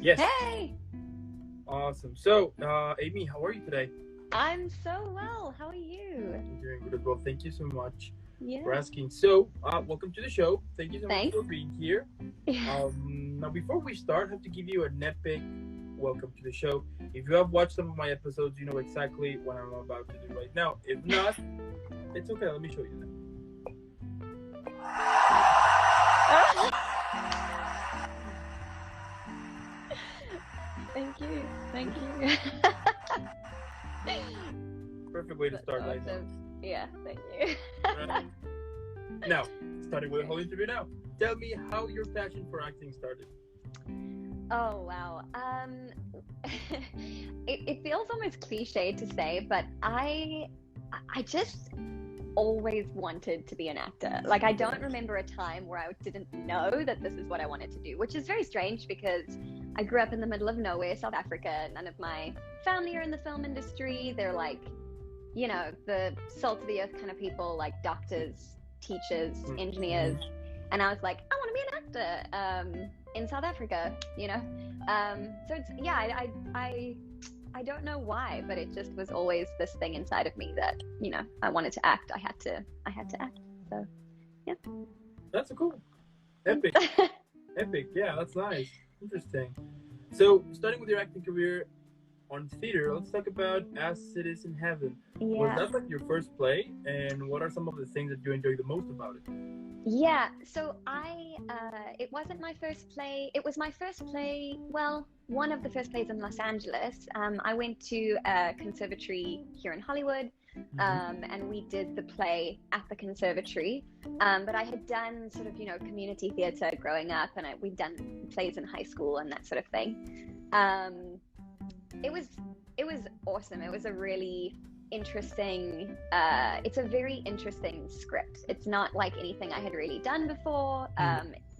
Yes. Hey, Awesome. So, Amy, how are you today? I'm so well. How are you? I'm doing good as well. Thank you so much Yeah. for asking. So, welcome to the show. Thank you so much Thanks. for being here. Now, before we start, I have to give you an epic welcome to the show. If you have watched some of my episodes, you know exactly what I'm about to do right now. If not, it's okay. Let me show you Thank you. Thank you. Perfect way to start right now. Yeah, thank you. Right? Now, starting with the whole interview now. Tell me how your passion for acting started. Oh, wow. It feels almost cliche to say, but I just always wanted to be an actor. Like, I don't remember a time where I didn't know that this is what I wanted to do, which is very strange because I grew up in the middle of nowhere, South Africa. None of my family are in the film industry. They're like, you know, the salt of the earth kind of people, like doctors, teachers, engineers. And I was like, I want to be an actor in South Africa, you know? So it's, yeah, I don't know why, but it just was always this thing inside of me that, you know, I wanted to act. I had to act. So, yeah. That's cool. Epic. Epic. Yeah, that's nice. Interesting. So, starting with your acting career on theater, let's talk about As It Is in Heaven. Yeah. Was that like your first play? And what are some of the things that you enjoy the most about it? Yeah, so it wasn't my first play. It was my first play, well, one of the first plays in Los Angeles. I went to a conservatory here in Hollywood, and we did the play at the conservatory. But I had done sort of, you know, community theater growing up, and we'd done plays in high school and that sort of thing. It was awesome. It was a really interesting, it's a very interesting script. It's not like anything I had really done before.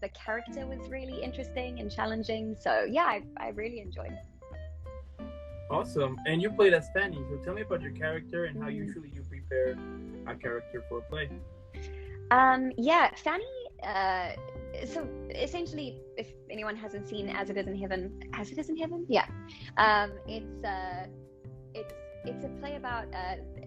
The character was really interesting and challenging. So yeah, I really enjoyed it. Awesome. And you played as Fanny. So tell me about your character and how usually you prepare a character for a play. Yeah, Fanny, so essentially, if anyone hasn't seen As It Is in Heaven, yeah. It's a play about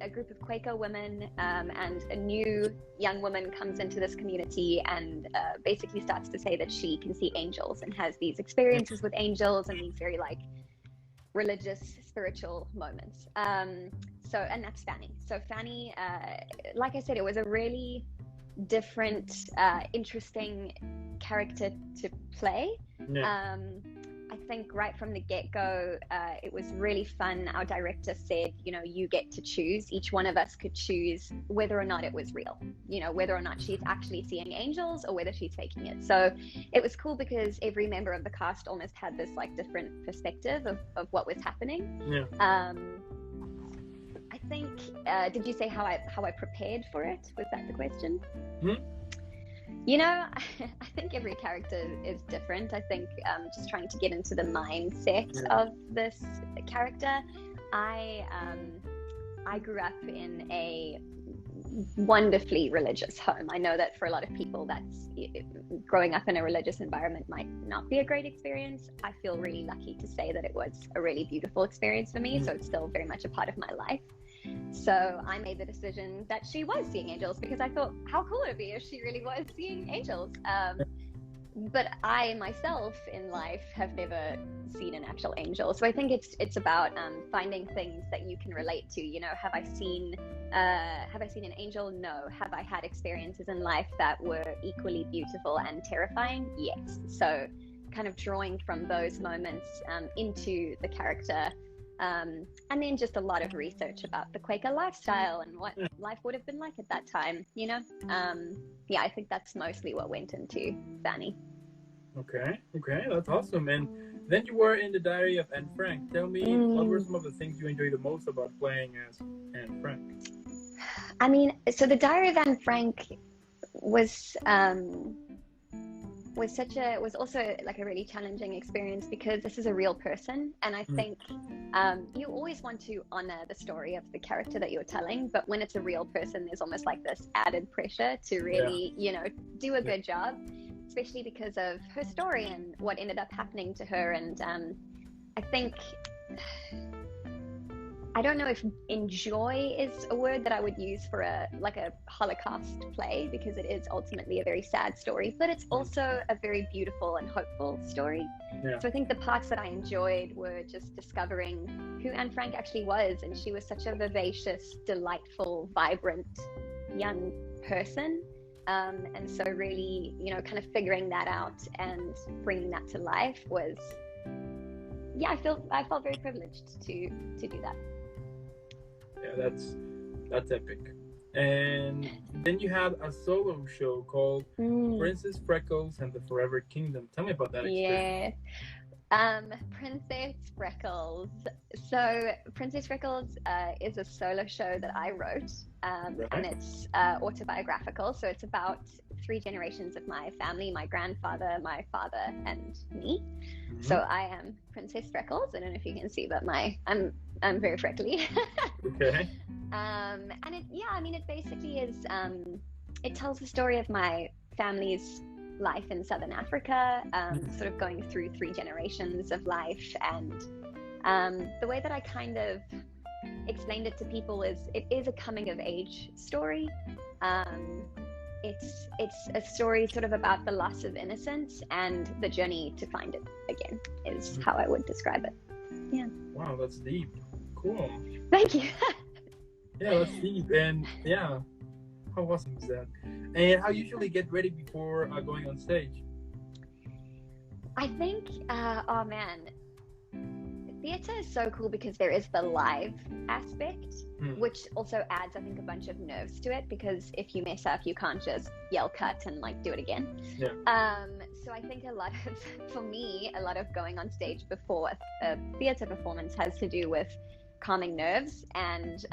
a group of Quaker women, and a new young woman comes into this community and basically starts to say that she can see angels and has these experiences with angels and these very like religious, spiritual moments. And that's Fanny. So Fanny, like I said, it was a really different, interesting character to play. Yeah. I think right from the get-go, it was really fun. Our director said, you know, you get to choose. Each one of us could choose whether or not it was real, you know, whether or not she's actually seeing angels or whether she's faking it. So it was cool because every member of the cast almost had this like different perspective of what was happening. Yeah. I think, did you say how I prepared for it? Was that the question? You know, I think every character is different. I think just trying to get into the mindset of this character. I grew up in a wonderfully religious home. I know that for a lot of people, that's growing up in a religious environment might not be a great experience. I feel really lucky to say that it was a really beautiful experience for me. So it's still very much a part of my life. So I made the decision that she was seeing angels because I thought, how cool would it be if she really was seeing angels? But I myself in life have never seen an actual angel. So I think it's about finding things that you can relate to. You know, have I seen an angel? No. Have I had experiences in life that were equally beautiful and terrifying? Yes. So kind of drawing from those moments into the character. And then just a lot of research about the Quaker lifestyle and what life would have been like at that time, you know? Yeah, I think that's mostly what went into Fanny. Okay, that's awesome. And then you were in the Diary of Anne Frank. Tell me, what were some of the things you enjoyed the most about playing as Anne Frank? I mean, so the Diary of Anne Frank was also like a really challenging experience because this is a real person, and I think you always want to honor the story of the character that you're telling, but when it's a real person, there's almost like this added pressure to really, you know, do a good job. especially because of her story and what ended up happening to her. And I think, I don't know if enjoy is a word that I would use for a Holocaust play, because it is ultimately a very sad story, but it's also a very beautiful and hopeful story. Yeah. So I think the parts that I enjoyed were just discovering who Anne Frank actually was, and she was such a vivacious, delightful, vibrant young person. And so really, kind of figuring that out and bringing that to life was, I felt very privileged to do that. Yeah, that's epic. And then you had a solo show called Princess Freckles and the Forever Kingdom. Tell me about that experience. Yeah. Princess Freckles. So Princess Freckles is a solo show that I wrote, and it's autobiographical. So it's about 3 generations of my family: my grandfather, my father, and me. Mm-hmm. So I am Princess Freckles. I don't know if you can see, but I'm very freckly. Okay. And it basically is. It tells the story of my family's life in Southern Africa, sort of going through 3 generations of life. And the way that I kind of explained it to people is it is a coming of age story. It's a story sort of about the loss of innocence and the journey to find it again, is how I would describe it. Yeah. Wow, that's deep. Cool. Thank you. Yeah, that's deep. And yeah, how awesome is that? And how you usually get ready before going on stage? I think, theatre is so cool because there is the live aspect, which also adds, I think, a bunch of nerves to it, because if you mess up, you can't just yell cut and do it again. Yeah. So I think a lot of going on stage before a theatre performance has to do with calming nerves and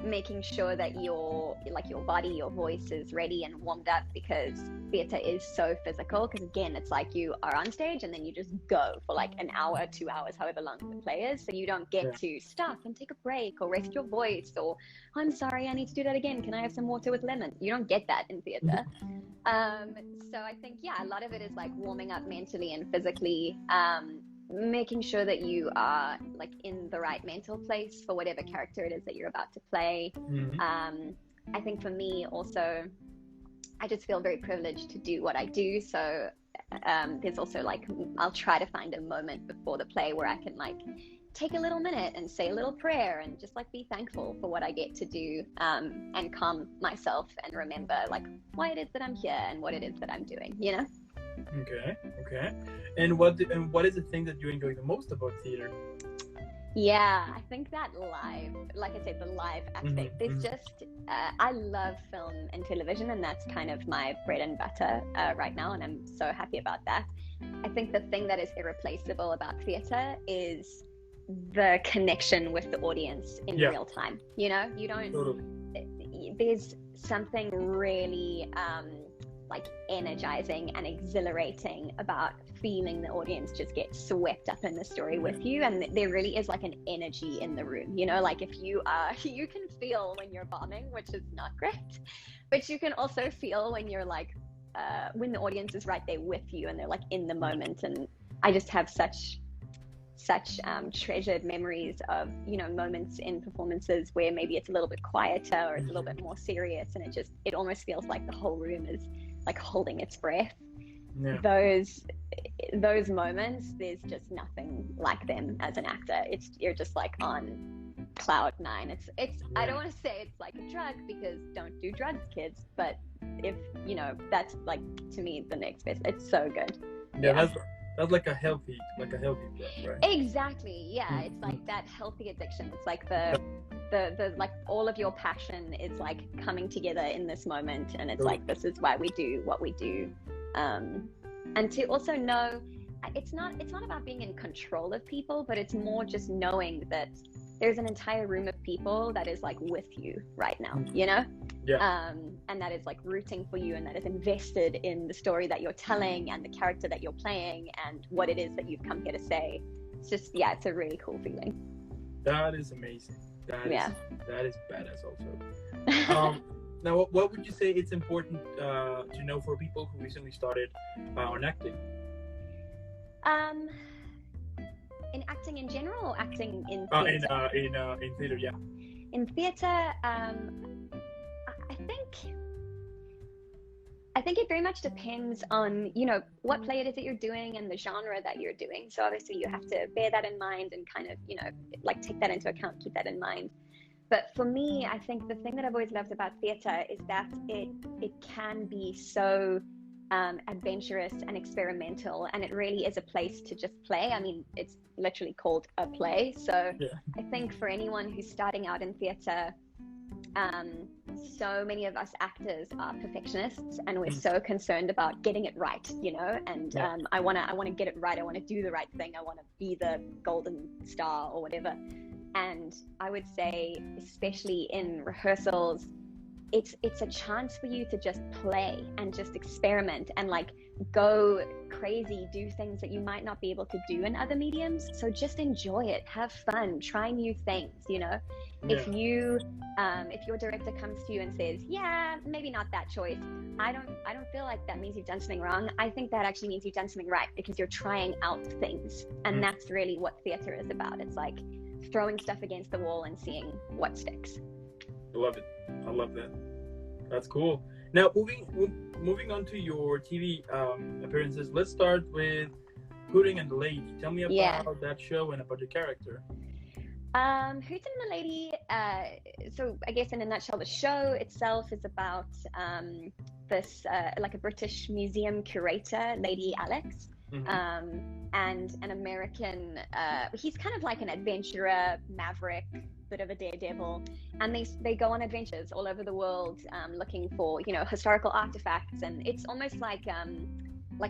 making sure that your body, your voice is ready and warmed up, because theatre is so physical. Because again, it's like you are on stage and then you just go for an hour, 2 hours, however long the play is. So you don't get to stop and take a break or rest your voice, or I'm sorry, I need to do that again. Can I have some water with lemon? You don't get that in theatre. So I think, a lot of it is warming up mentally and physically, making sure that you are in the right mental place for whatever character it is that you're about to play. I think for me also, I just feel very privileged to do what I do. So there's also I'll try to find a moment before the play where I can take a little minute and say a little prayer and just be thankful for what I get to do, and calm myself and remember why it is that I'm here and what it is that I'm doing, Okay. And what is the thing that you enjoy the most about theater? Yeah, I think that live, like I said, the live aspect. There's just, I love film and television, and that's kind of my bread and butter right now, and I'm so happy about that. I think the thing that is irreplaceable about theater is the connection with the audience in real time. You don't, there's something really energizing and exhilarating about feeling the audience just get swept up in the story with you, and there really is an energy in the room, if you can feel when you're bombing, which is not great, but you can also feel when you're when the audience is right there with you and they're in the moment. And I just have such treasured memories of moments in performances where maybe it's a little bit quieter or it's a little bit more serious, and it almost feels like the whole room is holding its breath. Those moments, there's just nothing like them as an actor. You're just on cloud 9. It's I don't want to say it's like a drug, because don't do drugs, kids, but if that's to me the next best. It's so good. That's like a healthy drug, right? Exactly. Yeah, it's that healthy addiction. It's the all of your passion is coming together in this moment, and it's this is why we do what we do. And to also know, it's not about being in control of people, but it's more just knowing that there's an entire room of people that is with you right now, and that is rooting for you, and that is invested in the story that you're telling and the character that you're playing and what it is that you've come here to say. It's just, it's a really cool feeling. That is amazing. That is badass also. Now, what would you say it's important to know for people who recently started on acting? In acting in general, or acting in theatre? In theater, yeah. In theatre, I think it very much depends on, what play it is that you're doing and the genre that you're doing. So obviously you have to bear that in mind and kind of, take that into account, keep that in mind. But for me, I think the thing that I've always loved about theatre is that it can be so adventurous and experimental, and it really is a place to just play. I mean, it's literally called a play. So yeah. I think for anyone who's starting out in theatre, so many of us actors are perfectionists, and we're so concerned about getting it right, and I want to get it right. I want to do the right thing. I want to be the golden star or whatever. And I would say, especially in rehearsals, it's a chance for you to just play and just experiment and go crazy, do things that you might not be able to do in other mediums. So just enjoy it, have fun, try new things. If your director comes to you and says, yeah, maybe not that choice, I don't feel like that means you've done something wrong. I think that actually means you've done something right, because you're trying out things, and that's really what theater is about. It's like throwing stuff against the wall and seeing what sticks. I love it. I love that. That's cool. Now, moving on to your TV appearances, let's start with Hooting and the Lady. Tell me about that show and about your character. Hooting and the Lady, so I guess in a nutshell, the show itself is about this, a British museum curator, Lady Alex, and an American, he's kind of like an adventurer, maverick, bit of a daredevil, and they go on adventures all over the world, looking for historical artifacts, and it's almost like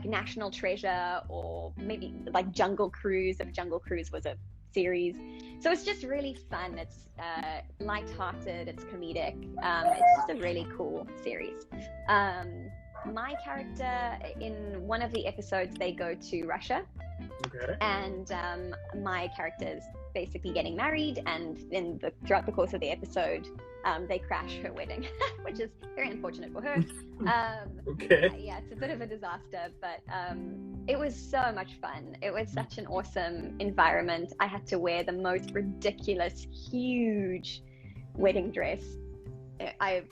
National Treasure, or maybe like Jungle Cruise, if Jungle Cruise was a series. So it's just really fun. It's light-hearted, it's comedic, it's just a really cool series. My character, in one of the episodes, they go to Russia. Okay. And my character is basically getting married, and throughout the course of the episode, they crash her wedding, which is very unfortunate for her. Okay. Yeah, it's a bit of a disaster, but it was so much fun. It was such an awesome environment. I had to wear the most ridiculous, huge wedding dress. I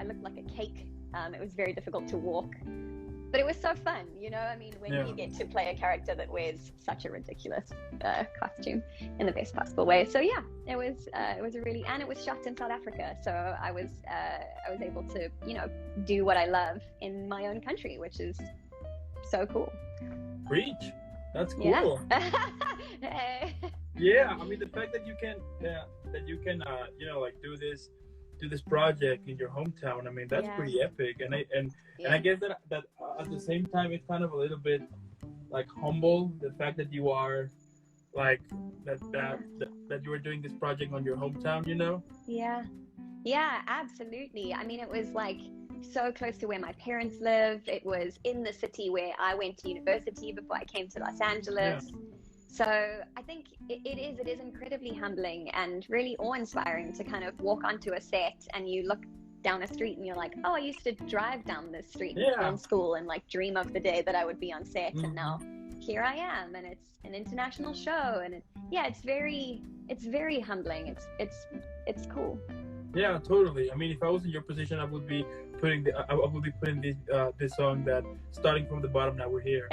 looked like a cake. It was very difficult to walk, but it was so fun, when you get to play a character that wears such a ridiculous costume in the best possible way. So yeah, it was and it was shot in South Africa, so I was able to do what I love in my own country, which is so cool. Preach. That's cool. Yeah. Yeah, I mean, the fact that you can do this project in your hometown, I mean, that's pretty epic. And I guess that at the same time, it's kind of a little bit humble, the fact that you are that you were doing this project on your hometown, Yeah, absolutely. I mean, it was so close to where my parents live. It was in the city where I went to university before I came to Los Angeles. Yeah. So I think it is incredibly humbling and really awe-inspiring to kind of walk onto a set and you look down a street and you're like, oh, I used to drive down this street in school and dream of the day that I would be on set, and now here I am, and it's an international show, and it's very humbling. It's cool. Yeah, totally. I mean, if I was in your position, I would be putting this song that starting from the bottom, now we're here.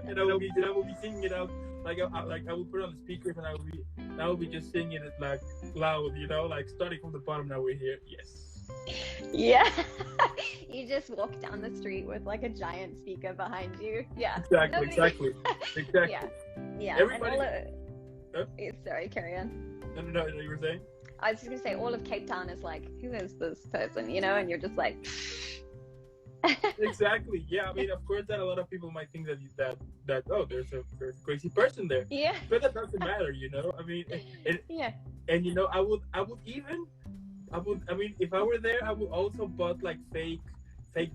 And I will be singing it out I will put it on the speakers, and I will be just singing it loud, starting from the bottom, now we're here. Yes. Yeah. You just walk down the street with a giant speaker behind you. Yeah. Exactly. Yeah. Everybody. Sorry, carry on. No, you were saying? I was just gonna say, all of Cape Town is who is this person? And you're just Exactly. Yeah. I mean, of course, that a lot of people might think that there's a crazy person there. Yeah. But that doesn't matter, I mean, and I mean, if I were there, I would also bought fake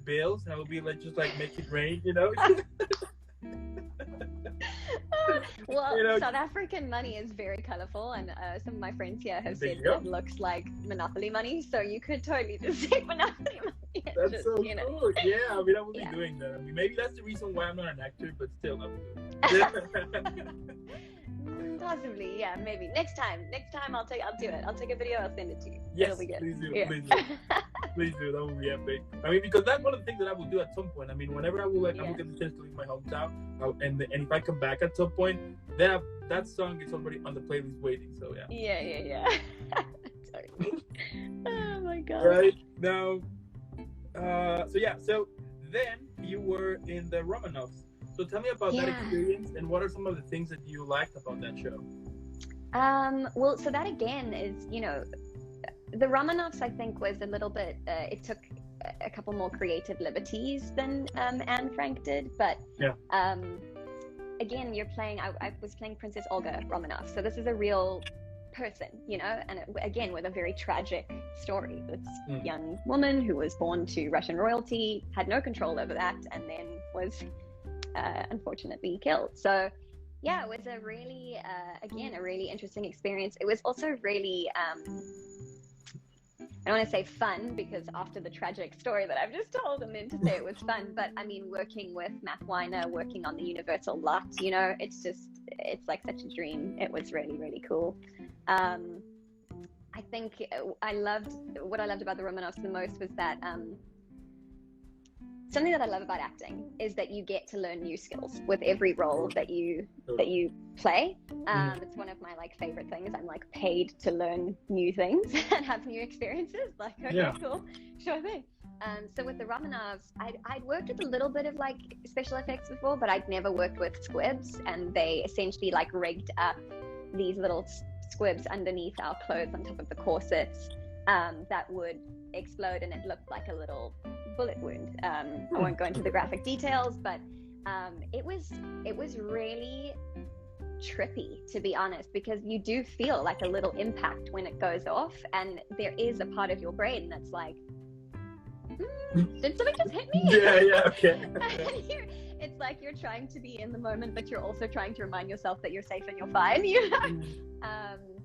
bills, and I would be just make it rain, Well, You know, South African money is very colorful, and some of my friends here have There said you go. it looks like Monopoly money. So you could totally just say Monopoly money. And that's just, so you know. cool. Yeah, I mean, I would Yeah. be doing that. I mean, maybe that's the reason why I'm not an actor, but still, I would do it. Possibly, yeah, maybe. Next time I'll do it. I'll take a video, I'll send it to you. Yes, It'll be good. please do, Yeah. please do. Please do, that would be epic. I mean, because that's one of the things that I will do at some point. I mean, whenever I will, like, I will get the chance to leave my hometown, and if I come back at some point, then that song is already on the playlist waiting. So yeah. Yeah. Totally. Oh my god. Right now, so then you were in the Romanovs. So tell me about that experience, and what are some of the things that you liked about that show? Well, so that again is, the Romanovs, I think, was a little bit, it took a couple more creative liberties than Anne Frank did, but again, I was playing Princess Olga Romanov, so this is a real person, and again, with a very tragic story. This young woman who was born to Russian royalty, had no control over that, and then was unfortunately killed. So yeah, it was a really, again, a really interesting experience. It was also really, I don't want to say fun, because after the tragic story that I've just told, and then to say it was fun, but I mean, working with Matt Weiner, working on the Universal lot, it's like such a dream. It was really, really cool. I think what I loved about the Romanovs the most was that, something that I love about acting is that you get to learn new skills with every role that you play. It's one of my favorite things. I'm paid to learn new things and have new experiences. Okay, cool, sure thing. So with the Romanovs, I'd worked with a little bit of special effects before, but I'd never worked with squibs, and they essentially rigged up these little squibs underneath our clothes on top of the corsets that would explode, and it looked like a little bullet wound. I won't go into the graphic details, but it was really trippy, to be honest, because you do feel like a little impact when it goes off, and there is a part of your brain that's like, did something just hit me? Yeah, okay. It's like you're trying to be in the moment, but you're also trying to remind yourself that you're safe and you're fine.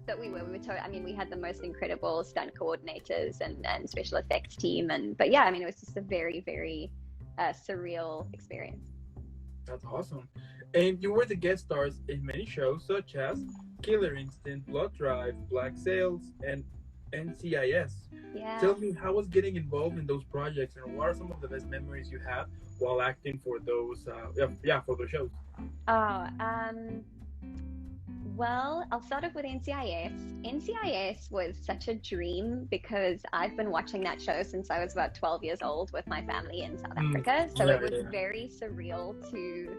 But we were we had the most incredible stunt coordinators and special effects team, but yeah, it was just a very, very surreal experience. That's awesome. And you were the guest stars in many shows such as Killer Instinct, Blood Drive, Black Sails, and NCIS. Yeah. Tell me, how was getting involved in those projects, and what are some of the best memories you have while acting for those for those shows? Well, I'll start off with NCIS. NCIS was such a dream because I've been watching that show since I was about 12 years old with my family in South Africa. So it was very surreal to,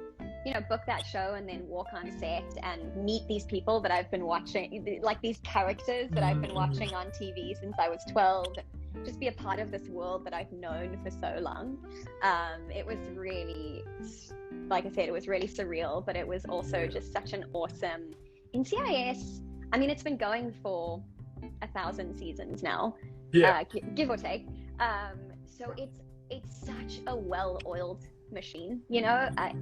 book that show and then walk on set and meet these people that I've been watching, these characters that I've been watching on TV since I was 12. Just be a part of this world that I've known for so long. It was really, like I said, it was really surreal, but it was also just such an awesome NCIS. It's been going for 1,000 seasons now, give or take. So it's such a well-oiled machine.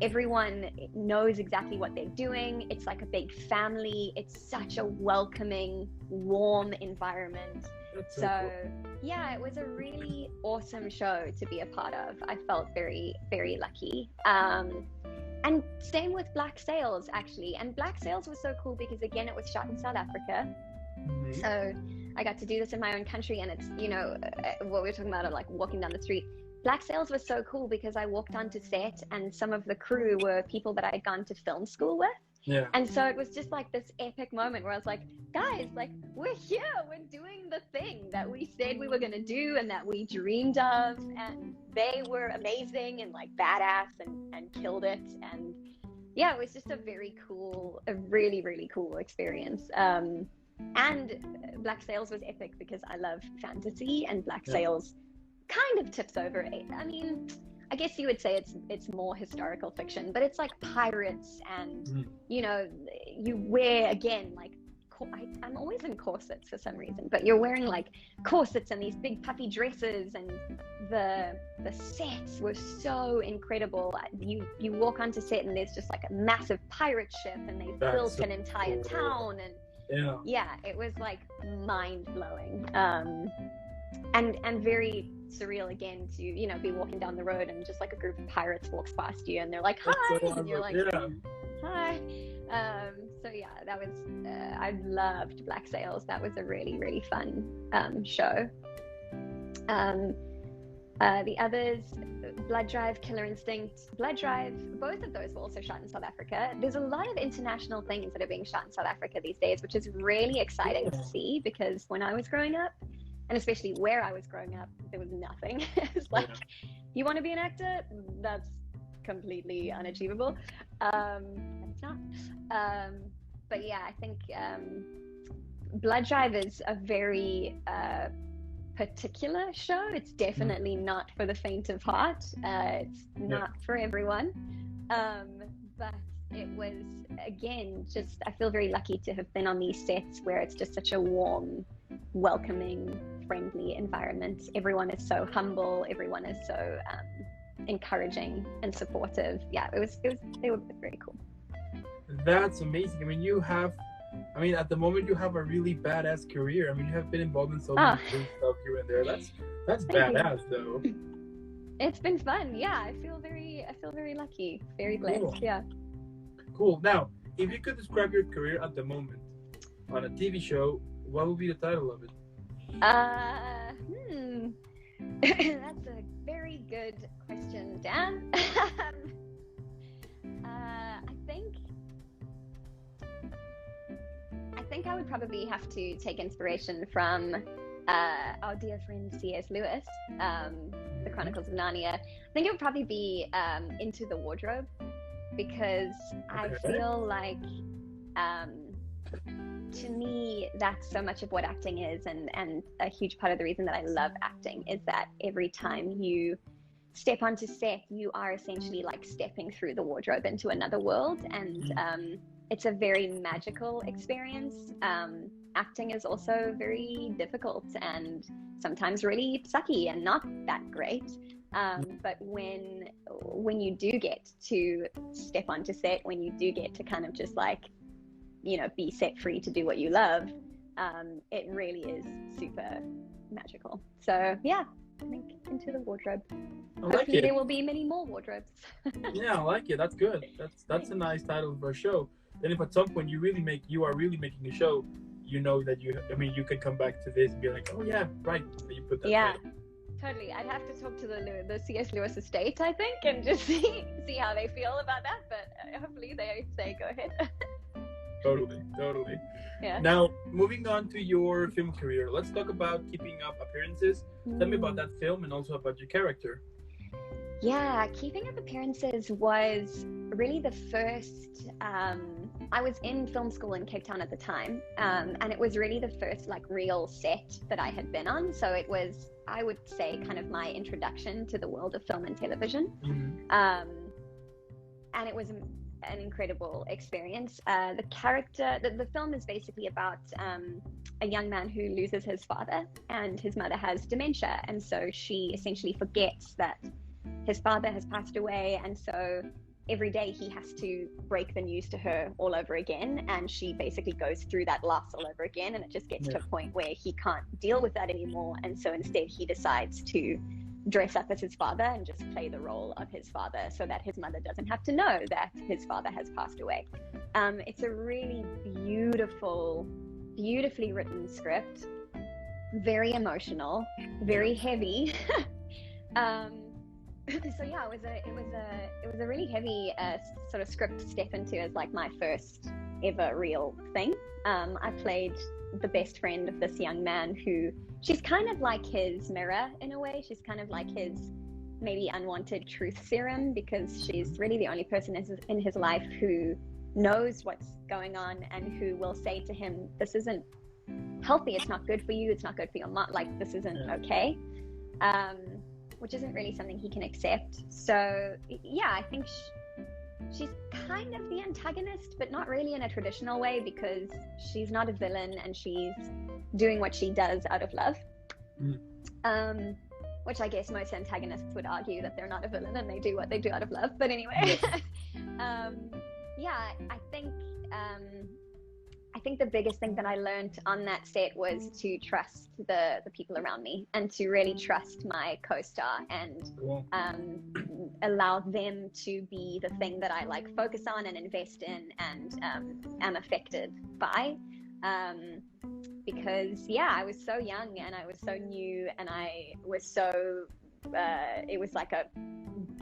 Everyone knows exactly what they're doing. It's like a big family. It's such a welcoming, warm environment. That's so cool. Yeah, it was a really awesome show to be a part of. I felt very, very lucky. And same with Black Sails, actually. And Black Sails was so cool because, again, it was shot in South Africa. So I got to do this in my own country, and it's, what we were talking about of walking down the street. Black Sails was so cool because I walked onto set, and some of the crew were people that I had gone to film school with. Yeah. And so it was just this epic moment where I was like, guys, we're here, we're doing the thing that we said we were going to do and that we dreamed of. And they were amazing and badass and killed it. And yeah, it was just a really, really cool experience. And Black Sails was epic because I love fantasy, and Black Sails kind of tips over. I guess you would say it's more historical fiction, but it's like pirates, and you wear, again, I'm always in corsets for some reason, but you're wearing like corsets and these big puffy dresses, and the sets were so incredible. You walk onto set and there's just like a massive pirate ship, and they've built an entire town, and yeah, it was like mind blowing, and very surreal again to, you know, be walking down the road and just like a group of pirates walks past you and they're like, hi, and you're like, hi. So yeah, that was I loved Black Sails. That was a really, really fun show. The others, Blood Drive, Killer Instinct, Blood Drive, both of those were also shot in South Africa. There's a lot of international things that are being shot in South Africa these days, which is really exciting to see, because when I was growing up, and especially where I was growing up, there was nothing. It's like, you want to be an actor? That's completely unachievable. It's not. But yeah, I think Blood Drive is a very particular show. It's definitely not for the faint of heart. It's not for everyone. But it was, again, just, I feel very lucky to have been on these sets where it's just such a warm, welcoming, friendly environment. Everyone is so humble. Everyone is so encouraging and supportive. Yeah, they were very cool. That's amazing. I mean, at the moment you have a really badass career. I mean, you have been involved in so many cool stuff here and there. That's badass, though. It's been fun. Yeah, I feel very lucky, very blessed. Cool. Yeah. Cool. Now, if you could describe your career at the moment on a TV show, what would be the title of it? That's a very good question, Dan. I think I would probably have to take inspiration from our dear friend C.S. Lewis, The Chronicles of Narnia. I think it would probably be Into the Wardrobe, because I feel like, to me, that's so much of what acting is, and a huge part of the reason that I love acting is that every time you step onto set, you are essentially like stepping through the wardrobe into another world, and it's a very magical experience. Acting is also very difficult and sometimes really sucky and not that great. But when you do get to step onto set, when you do get to kind of just like, you know, be set free to do what you love, it really is super magical. So yeah, I think Into the Wardrobe. Hopefully there will be many more wardrobes. Yeah, I like it. That's good. That's a nice title for a show. Then if at some point you are really making a show, you know that you can come back to this and be like, oh yeah, right. So you put that there. Totally. I'd have to talk to the C.S. Lewis estate, I think, and just see how they feel about that. But hopefully they say go ahead. Totally. Yeah. Now, moving on to your film career, let's talk about Keeping Up Appearances. Tell me about that film and also about your character. Yeah, Keeping Up Appearances was really the first. I was in film school in Cape Town at the time, and it was really the first like real set that I had been on. So it was, I would say, kind of my introduction to the world of film and television. And it was an incredible experience. The film is basically about a young man who loses his father, and his mother has dementia, and so she essentially forgets that his father has passed away, and so every day he has to break the news to her all over again, and she basically goes through that loss all over again, and it just gets to a point where he can't deal with that anymore, and so instead he decides to dress up as his father and just play the role of his father so that his mother doesn't have to know that his father has passed away. It's a really beautifully written script, very emotional, very heavy. So yeah, it was a really heavy sort of script to step into as like my first ever real thing. I played the best friend of this young man who, she's kind of like his mirror in a way. She's kind of like his maybe unwanted truth serum, because she's really the only person in his life who knows what's going on and who will say to him, this isn't healthy, it's not good for you, it's not good for your mom, like this isn't okay. Which isn't really something he can accept. So yeah, I think she's kind of the antagonist, but not really in a traditional way, because she's not a villain and she's doing what she does out of love. Which I guess most antagonists would argue that they're not a villain and they do what they do out of love. But anyway, yeah, I think the biggest thing that I learned on that set was to trust the people around me, and to really trust my co-star, and allow them to be the thing that I like focus on and invest in, and am affected by. Because I was so young and I was so new, and I was so it was like a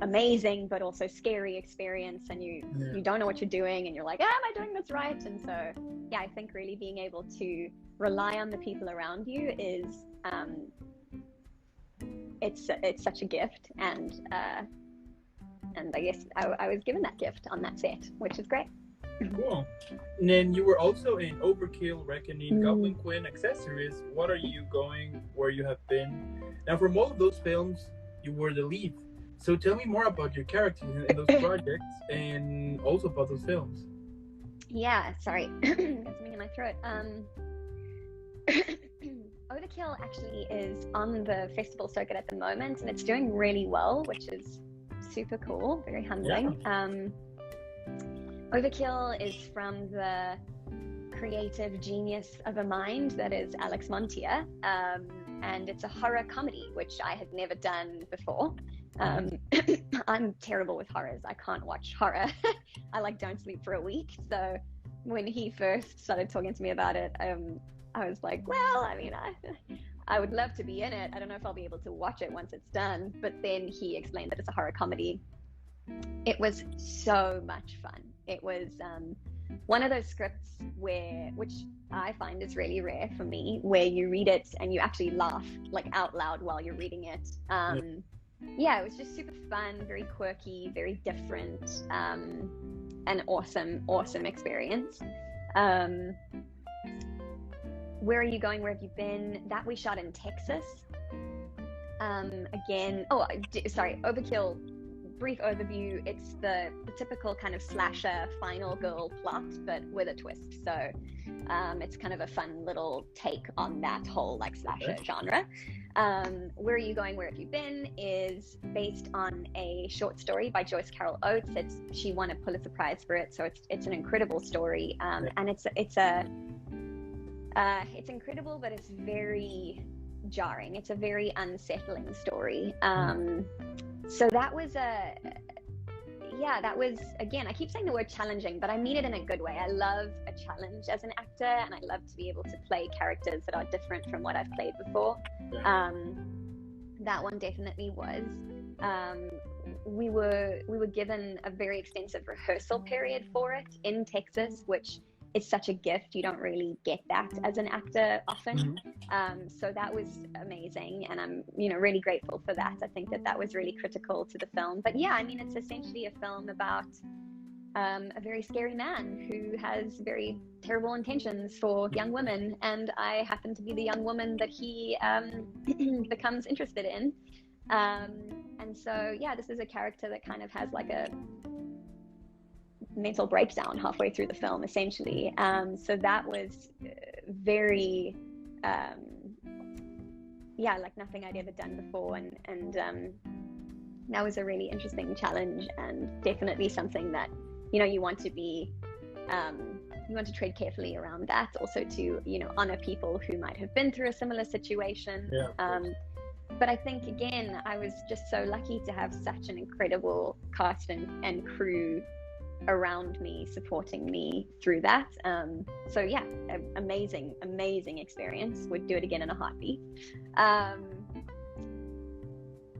amazing but also scary experience, and you don't know what you're doing, and you're like, am I doing this right? And so I think really being able to rely on the people around you is it's such a gift, and I guess I was given that gift on that set, which is great. Cool. And then you were also in Overkill, Reckoning, Goblin Queen, Accessories, What Are You Going, Where You Have Been. Now, from all of those films, you were the lead. So tell me more about your characters in those projects, and also about those films. Yeah, sorry. Got something in my throat. Overkill actually is on the festival circuit at the moment, and it's doing really well, which is super cool, very humbling. Overkill is from the creative genius of a mind that is Alex Montier, and it's a horror comedy, which I had never done before. I'm terrible with horrors. I can't watch horror. I don't sleep for a week. So when he first started talking to me about it, I was like, well, I mean, I would love to be in it. I don't know if I'll be able to watch it once it's done. But then he explained that it's a horror comedy. It was so much fun. It was one of those scripts which I find is really rare for me, where you read it and you actually laugh out loud while you're reading it. It was just super fun, very quirky, very different, an awesome experience. Where Are You Going, Where Have You Been? That we shot in Texas. Overkill. Brief overview, it's the typical kind of slasher final girl plot, but with a twist. So it's kind of a fun little take on that whole slasher genre. Where Are You Going, Where Have You Been is based on a short story by Joyce Carol Oates. She won a Pulitzer Prize for it, so it's an incredible story, and it's incredible, but it's very jarring. It's a very unsettling story. So that was again, I keep saying the word challenging, but I mean it in a good way. I love a challenge as an actor, and I love to be able to play characters that are different from what I've played before. That one definitely was. We were given a very extensive rehearsal period for it in Texas, which is such a gift. You don't really get that as an actor often. So that was amazing, and I'm really grateful for that. I think that was really critical to the film. But yeah, I mean, it's essentially a film about a very scary man who has very terrible intentions for young women, and I happen to be the young woman that he becomes interested in. And so this is a character that kind of has a mental breakdown halfway through the film, essentially. So that was very nothing I'd ever done before, and that was a really interesting challenge, and definitely something that you want to be you want to tread carefully around that, also to honor people who might have been through a similar situation. But I think, again, I was just so lucky to have such an incredible cast and crew around me, supporting me through that. So yeah, amazing experience. Would do it again in a heartbeat.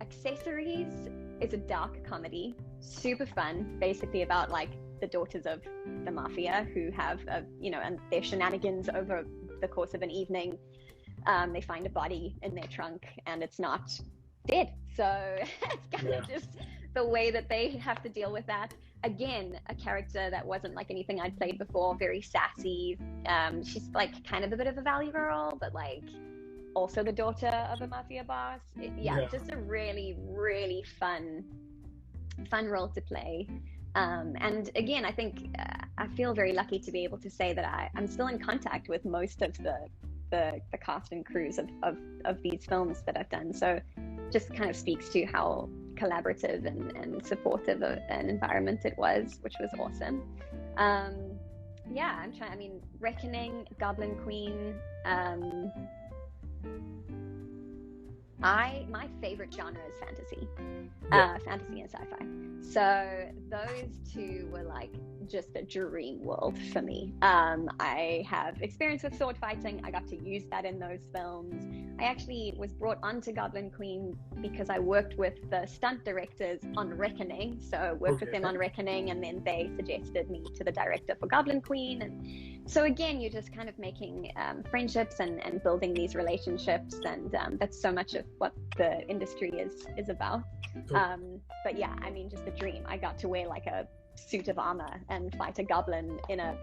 Accessories is a dark comedy, super fun, basically about the daughters of the mafia who have and their shenanigans over the course of an evening. They find a body in their trunk and it's not dead, so it's kind of just the way that they have to deal with that. Again, a character that wasn't like anything I'd played before, very sassy. She's kind of a bit of a valley girl, but also the daughter of a mafia boss. Just a really fun role to play. And again, I think I feel very lucky to be able to say that I'm still in contact with most of the cast and crews of these films that I've done. So just kind of speaks to how collaborative and supportive of an environment it was, which was awesome. Reckoning, Goblin Queen. My favorite genre is fantasy, fantasy and sci-fi. So those two were like just a dream world for me. I have experience with sword fighting. I got to use that in those films. I actually was brought onto Goblin Queen because I worked with the stunt directors on Reckoning. So worked with them on Reckoning, and then they suggested me to the director for Goblin Queen. And so again, you're just kind of making friendships and building these relationships, and that's so much of what the industry is about. But yeah, I mean, just a dream. I got to wear like a suit of armor and fight a goblin in a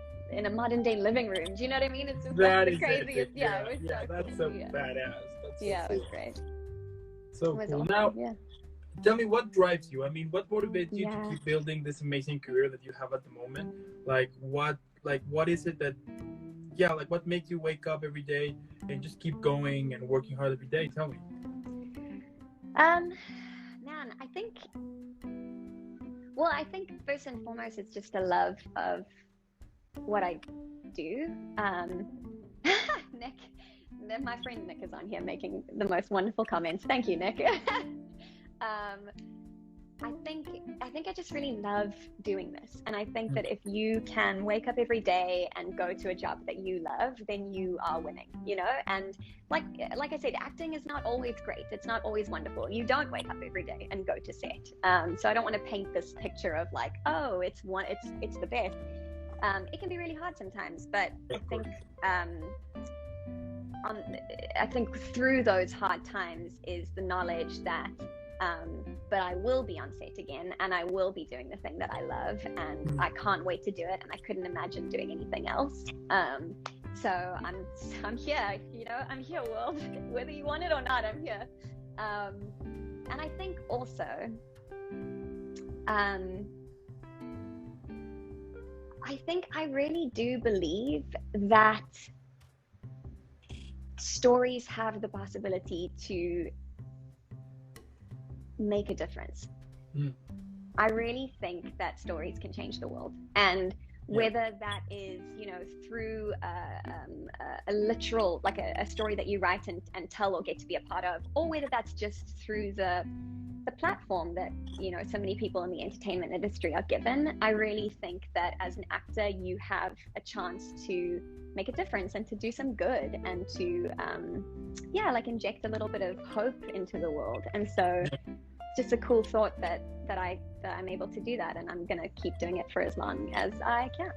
modern day living room. Do you know what I mean? It's just that the craziest. That's so badass. That's it was great. So it was cool. awesome. Now, tell me, what drives you? I mean, what motivates you to keep building this amazing career that you have at the moment? What is it that, what makes you wake up every day and just keep going and working hard every day? Tell me. Man, I think first and foremost, it's just a love of what I do. Nick, my friend Nick is on here making the most wonderful comments. Thank you, Nick. I think I just really love doing this. And I think that if you can wake up every day and go to a job that you love, then you are winning, you know? And like I said, acting is not always great. It's not always wonderful. You don't wake up every day and go to set. So I don't want to paint this picture of like, oh, it's the best. It can be really hard sometimes, but I think through those hard times is the knowledge that but I will be on set again, and I will be doing the thing that I love, and I can't wait to do it, and I couldn't imagine doing anything else. So I'm here, you know, I'm here, world. Whether you want it or not, I'm here. And I think also, I really do believe that stories have the possibility to make a difference. I really think that stories can change the world, and whether that is, you know, through a literal, like a story that you write and tell or get to be a part of, or whether that's just through the platform that, you know, so many people in the entertainment industry are given. I really think that as an actor, you have a chance to make a difference and to do some good and to inject a little bit of hope into the world. And so just a cool thought that I'm able to do that, and I'm gonna keep doing it for as long as I can.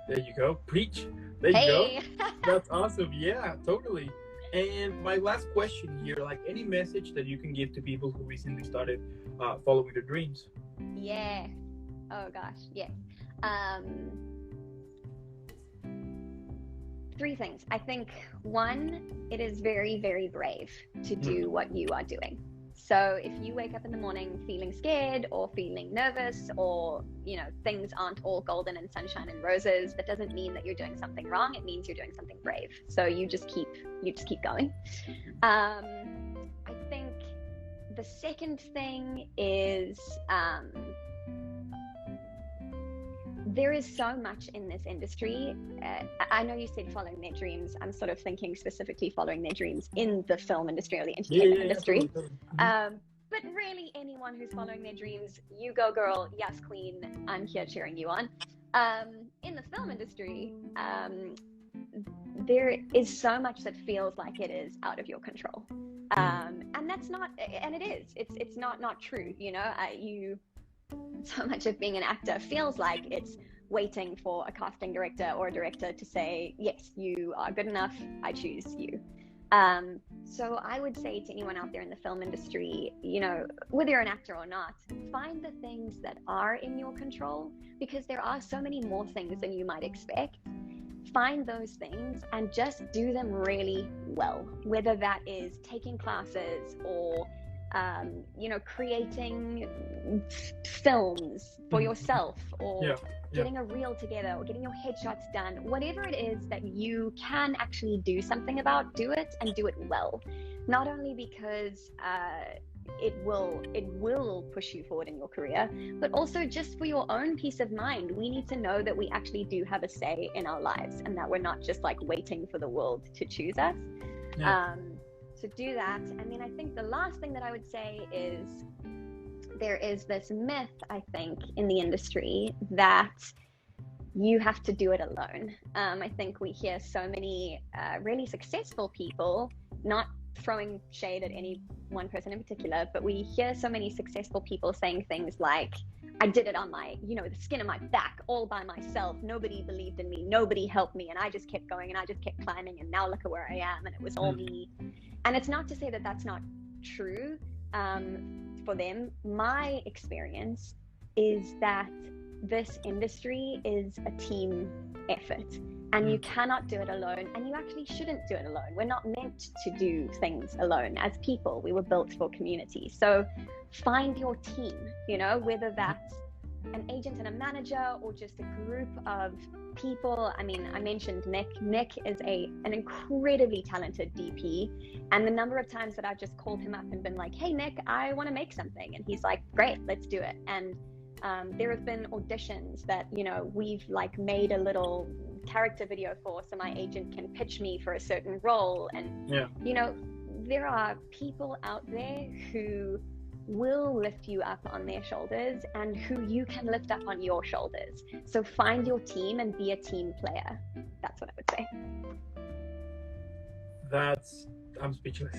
There you go. Preach. There you go. That's awesome. Yeah, totally. And my last question here, like, any message that you can give to people who recently started following their dreams? Yeah. Oh gosh. Yeah. 3 things. I think 1, it is very, very brave to do what you are doing. So if you wake up in the morning feeling scared or feeling nervous, or, you know, things aren't all golden and sunshine and roses, that doesn't mean that you're doing something wrong. It means you're doing something brave. So you just keep going. I think the second thing is, there is so much in this industry. I know you said following their dreams. I'm sort of thinking specifically following their dreams in the film industry or the entertainment industry. But really, anyone who's following their dreams, you go, girl. Yes, queen. I'm here cheering you on. In the film industry, there is so much that feels like it is out of your control, and that's not. And it is. It's not true. You know, so much of being an actor feels like it's waiting for a casting director or a director to say, yes, you are good enough, I choose you. So I would say to anyone out there in the film industry, you know, whether you're an actor or not, find the things that are in your control, because there are so many more things than you might expect. Find those things and just do them really well, whether that is taking classes or creating films for yourself, or getting a reel together, or getting your headshots done, whatever it is that you can actually do something about, do it, and do it well. Not only because it will push you forward in your career, but also just for your own peace of mind. We need to know that we actually do have a say in our lives, and that we're not just like waiting for the world to choose us. To do that. And then I think the last thing that I would say is there is this myth, I think, in the industry that you have to do it alone. I think we hear so many really successful people, not throwing shade at any one person in particular, but we hear so many successful people saying things like, I did it on my, the skin of my back, all by myself. Nobody believed in me. Nobody helped me. And I just kept going, and I just kept climbing. And now look at where I am. And it was all me. And it's not to say that that's not true for them. My experience is that this industry is a team effort, and you cannot do it alone, and you actually shouldn't do it alone. We're not meant to do things alone. As people, we were built for community. So find your team, whether that's an agent and a manager, or just a group of people. I mean, I mentioned Nick. Nick is an incredibly talented DP, and the number of times that I've just called him up and been like, hey Nick, I want to make something, and he's like, great, let's do it. And there have been auditions that we've like made a little character video for, so my agent can pitch me for a certain role. And there are people out there who will lift you up on their shoulders, and who you can lift up on your shoulders. So find your team and be a team player. That's what I would say. I'm speechless.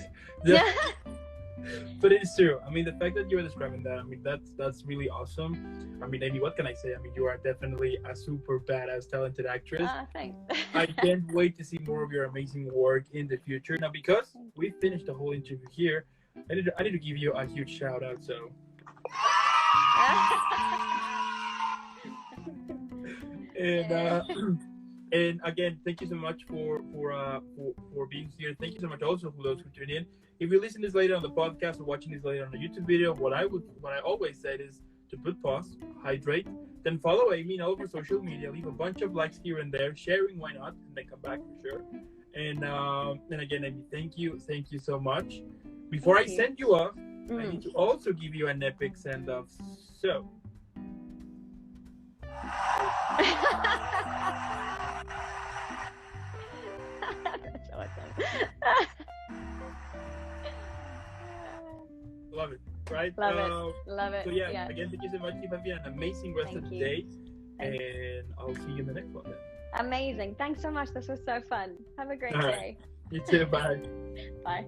But it's true. I mean, the fact that you are describing that, I mean, that's really awesome. I mean, Amy, what can I say? I mean, you are definitely a super badass, talented actress. Thanks. I can't wait to see more of your amazing work in the future. Now, because we finished the whole interview here, I need to give you a huge shout out. So, and again, thank you so much for being here. Thank you so much also for those who tuned in. If you listen to this later on the podcast or watching this later on the YouTube video, what I always said is to put pause, hydrate, then follow Amy all over social media, leave a bunch of likes here and there, sharing why not, and then come back for sure. And again, Amy, thank you so much. Before I send you off, I need to also give you an epic send off. So. That's awesome. Love it, right? Love it. So yeah, again, thank you so much. Keep having an amazing rest of the day, and I'll see you in the next one then. Amazing. Thanks so much. This was so fun. Have a great day. You too. Bye. Bye.